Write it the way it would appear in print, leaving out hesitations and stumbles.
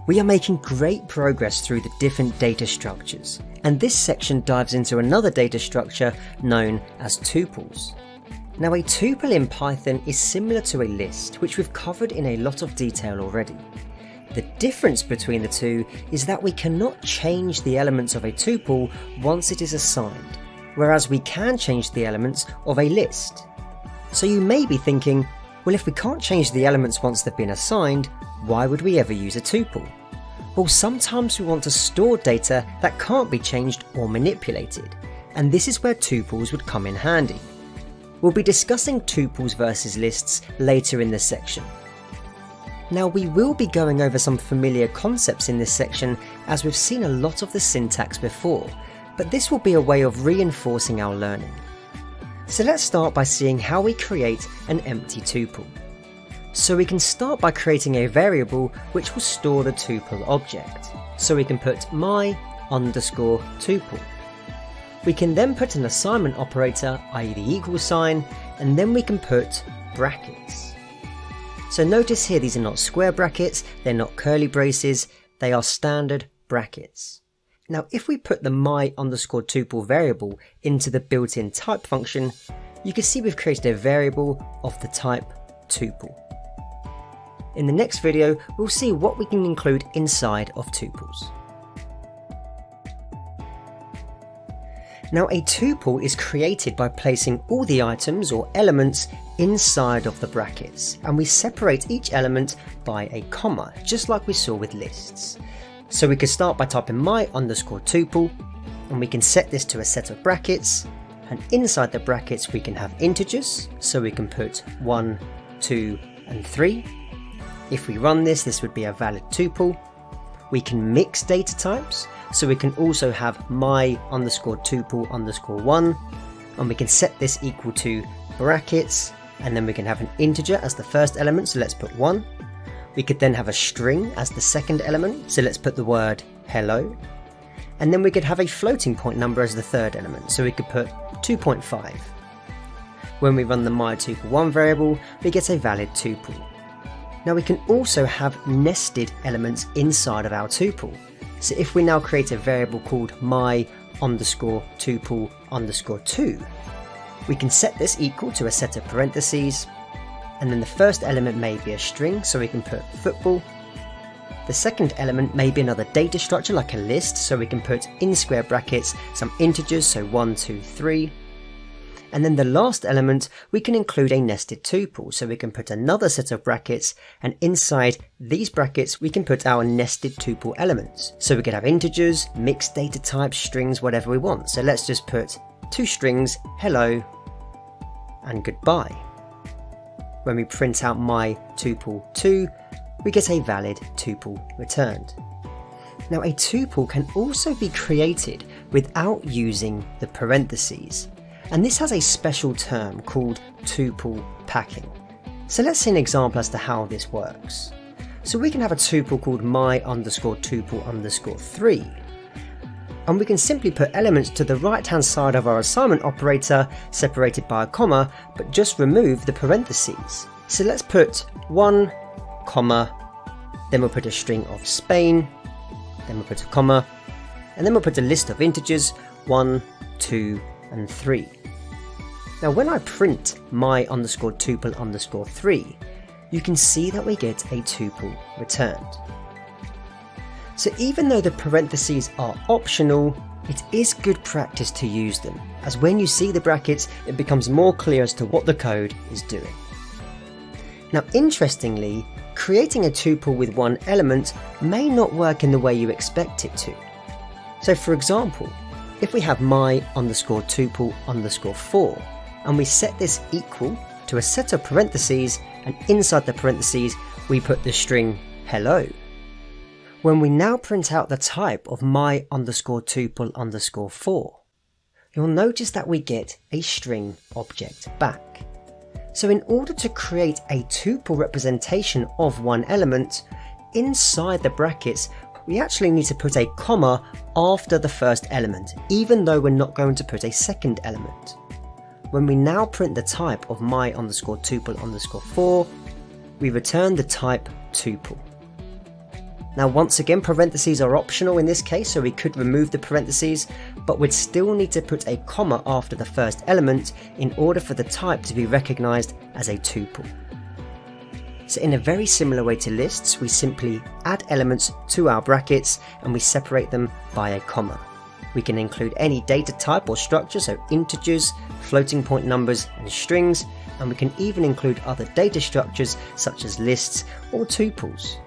We are making great progress through the different data structures, and this section dives into another data structure known as tuples. Now, a tuple in Python is similar to a list, which we've covered in a lot of detail already. The difference between the two is that we cannot change the elements of a tuple once it is assigned, whereas we can change the elements of a list. So you may be thinking, well, if we can't change the elements once they've been assigned, why would we ever use a tuple? Well, sometimes we want to store data that can't be changed or manipulated, and this is where tuples would come in handy. We'll be discussing tuples versus lists later in this section. Now, we will be going over some familiar concepts in this section as we've seen a lot of the syntax before, but this will be a way of reinforcing our learning. So let's start by seeing how we create an empty tuple. So we can start by creating a variable which will store the tuple object. So we can put my_tuple. We can then put an assignment operator, i.e. the equal sign, and then we can put brackets. So notice here these are not square brackets, they're not curly braces, they are standard brackets. Now if we put the my_tuple variable into the built-in type function, you can see we've created a variable of the type tuple. In the next video, we'll see what we can include inside of tuples. Now a tuple is created by placing all the items or elements inside of the brackets, and we separate each element by a comma, just like we saw with lists. So we could start by typing my_tuple, and we can set this to a set of brackets, and inside the brackets we can have integers, so we can put 1, 2 and 3. If we run this, this would be a valid tuple. We can mix data types, so we can also have my_tuple_1, and we can set this equal to brackets, and then we can have an integer as the first element, so let's put 1. We could then have a string as the second element, so let's put the word hello. And then we could have a floating point number as the third element, so we could put 2.5. When we run the myTuple1 variable, we get a valid tuple. Now we can also have nested elements inside of our tuple. So if we now create a variable called my_tuple_2, we can set this equal to a set of parentheses, and then the first element may be a string, so we can put football. The second element may be another data structure like a list, so we can put in square brackets some integers, so 1, 2, 3. And then the last element, we can include a nested tuple, so we can put another set of brackets, and inside these brackets we can put our nested tuple elements. So we could have integers, mixed data types, strings, whatever we want. So let's just put 2 strings, hello and goodbye. When we print out myTuple2, we get a valid tuple returned. Now a tuple can also be created without using the parentheses, and this has a special term called tuple packing. So let's see an example as to how this works. So we can have a tuple called my_tuple_3, and we can simply put elements to the right hand side of our assignment operator separated by a comma, but just remove the parentheses. So let's put 1, comma, then we'll put a string of Spain, then we'll put a comma, and then we'll put a list of integers 1, 2 and 3. Now when I print my_tuple_3, you can see that we get a tuple returned. So even though the parentheses are optional, it is good practice to use them, as when you see the brackets it becomes more clear as to what the code is doing. Now interestingly, creating a tuple with one element may not work in the way you expect it to. So for example, if we have my_tuple_4 and we set this equal to a set of parentheses, and inside the parentheses we put the string hello. When we now print out the type of my_tuple_4, you'll notice that we get a string object back. So in order to create a tuple representation of one element, inside the brackets we actually need to put a comma after the first element, even though we're not going to put a second element. When we now print the type of my_tuple_4, we return the type tuple. Now once again, parentheses are optional in this case, so we could remove the parentheses, but we'd still need to put a comma after the first element in order for the type to be recognised as a tuple. So in a very similar way to lists, we simply add elements to our brackets and we separate them by a comma. We can include any data type or structure, so integers, floating point numbers and strings, and we can even include other data structures such as lists or tuples.